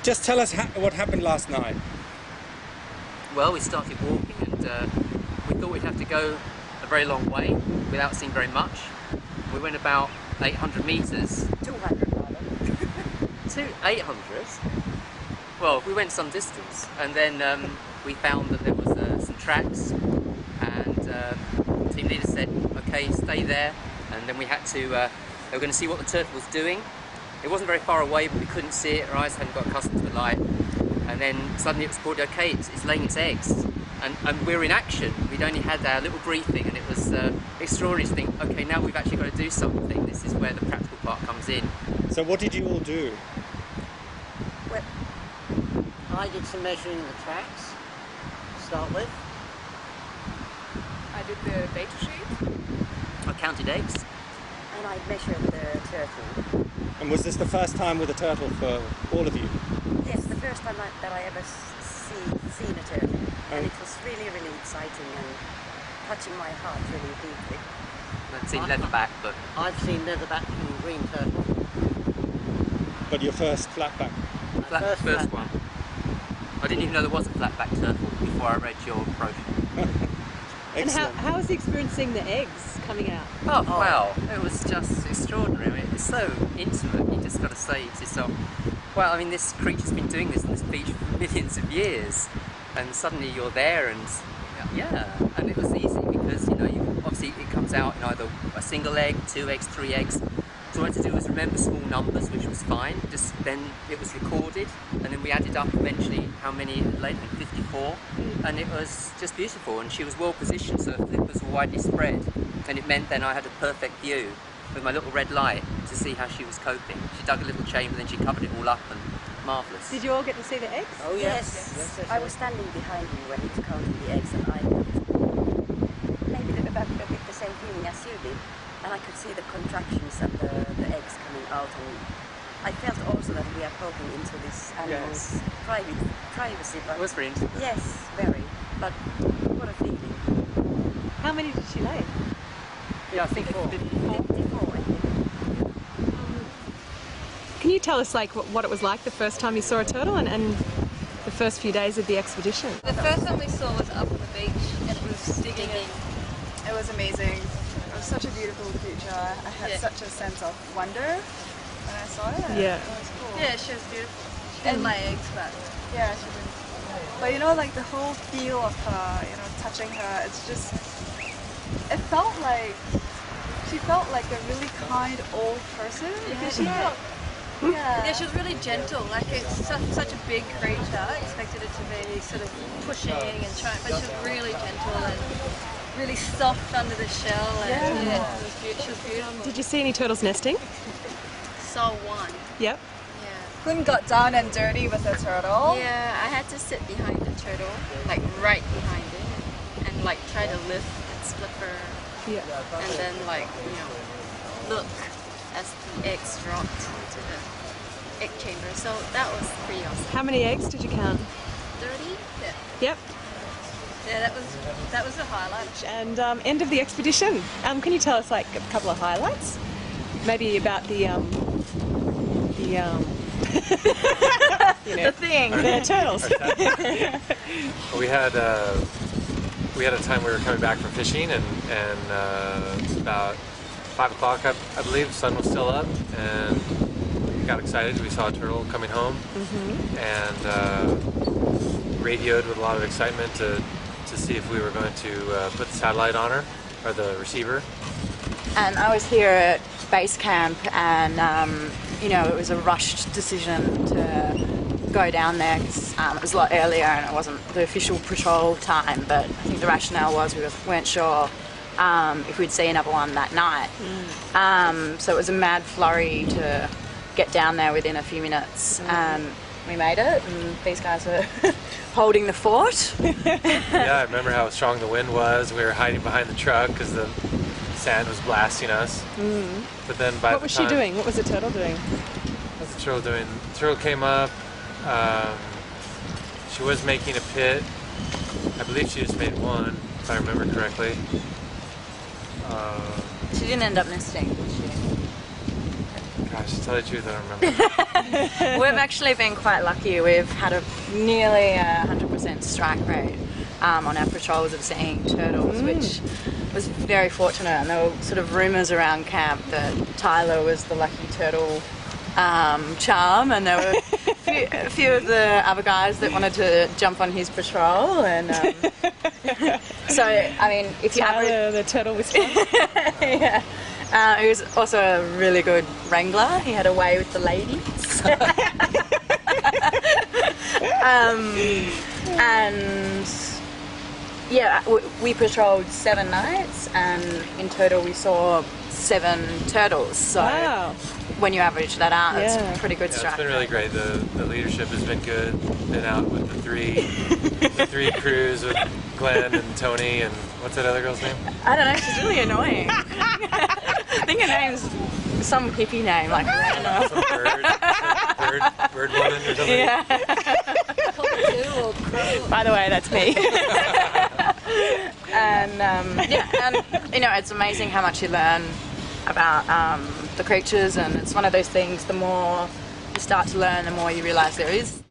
Just tell us what happened last night. Well, we started walking and we thought we'd have to go a very long way without seeing very much. We went about 800 metres. 200 rather. 800? Well, we went some distance and then we found that there was some tracks, and the team leader said, okay, stay there, and then we had to, they were going to see what the turtle was doing. It wasn't very far away, but we couldn't see it, our eyes hadn't got accustomed to the light, and then suddenly it was called, okay, it's laying its eggs, and we were in action. We'd only had our little briefing, and it was extraordinary to think, okay, now we've actually got to do something. This is where the practical part comes in. So what did you all do? Well, I did some measuring the tracks to start with. I did the data sheet. I counted eggs. And I measured the turtle. And was this the first time with a turtle for all of you? Yes, the first time that I ever seen a turtle. And it was really, really exciting and touching my heart really deeply. I'd seen leatherback, but... I've seen leatherback and green turtle. But your first flatback? First one. I didn't even know there was a flatback turtle before I read your brochure. And how was the experience seeing the eggs coming out? Oh, wow, it was just extraordinary. I mean, it's so intimate, you just got to say to yourself, well, I mean, this creature's been doing this on this beach for millions of years, and suddenly you're there, and yeah, and it was easy because, you know, obviously it comes out in either a single egg, 2 eggs, 3 eggs. So what I had to do was remember small numbers, which was fine. Just then it was recorded, and then we added up eventually how many later, 54, and it was just beautiful. And she was well positioned, so the flip was widely spread, and it meant then I had a perfect view with my little red light to see how she was coping. She dug a little chamber, then she covered it all up, and marvellous. Did you all get to see the eggs? Oh yes. Yes. I was standing behind you when he was counting the eggs, and I maybe about a bit the same feeling as you did. And I could see the contractions and the eggs coming out, and I felt also that we are poking into this animal's privacy. But it was very interesting. yes, very. But what a feeling. How many did she lay? Yeah, I think 54. 54, I think. Can you tell us like what it was like the first time you saw a turtle and the first few days of the expedition? The first one we saw was up on the beach, and it was digging in. It was amazing. It was such a beautiful creature. I had such a sense of wonder when I saw it. Yeah. It was cool. Yeah, she was beautiful. She didn't lay eggs, but yeah, she didn't. But you know, like the whole feel of her, you know, touching her, it's just, it felt like, she felt like a really kind old person. Because she felt, yeah, she was really gentle. Like it's such a big creature. I expected it to be sort of pushing and trying, but she was really gentle and really soft under the shell. And she was beautiful. Did you see any turtles nesting? Saw one. Yep. Kun got down and dirty with the turtle. Yeah, I had to sit behind the turtle, like right behind it, and like try to lift its flipper. Yeah. And then like, you know, look as the eggs dropped into the egg chamber. So that was pretty awesome. How many eggs did you count? 30? Yeah. Yep. Yeah, that was a highlight. And end of the expedition. Can you tell us like a couple of highlights? Maybe about the you know, The thing. the turtles. We had a time we were coming back from fishing, and about 5 o'clock, I believe, the sun was still up, and we got excited. We saw a turtle coming home, and radioed with a lot of excitement to see if we were going to put the satellite on her, or the receiver. And I was here at base camp, and you know, it was a rushed decision to go down there because it was a lot earlier and it wasn't the official patrol time, but I think the rationale was we weren't sure if we'd see another one that night. So it was a mad flurry to get down there within a few minutes, and we made it, and these guys were holding the fort. Yeah, I remember how strong the wind was. We were hiding behind the truck because the sand was blasting us. But then by What was she doing? What was the turtle doing? What's the turtle doing? The turtle came up. She was making a pit. I believe she just made one, if I remember correctly. She didn't end up nesting, did she? Gosh, to tell you the truth, I don't remember. We've actually been quite lucky. We've had a nearly 100% strike rate on our patrols of seeing turtles, which was very fortunate. And there were sort of rumours around camp that Tyler was the lucky turtle charm, and there were a few of the other guys that wanted to jump on his patrol. And so, I mean, if you Tyler, the turtle whisperer. yeah. He was also a really good wrangler. He had a way with the ladies. And yeah, we patrolled 7 nights, and in total we saw 7 turtles. So Wow. when you average that out, it's Yeah. a pretty good Yeah, strike. it's been really great. The leadership has been good. Been out with the three crews with Glenn and Tony and what's that other girl's name? I don't know, she's really annoying. I think her name's some hippie name, like Randall. Some bird woman or something. Yeah. By the way, that's me. And yeah, and you know, it's amazing how much you learn about the creatures, and it's one of those things, the more you start to learn, the more you realise there is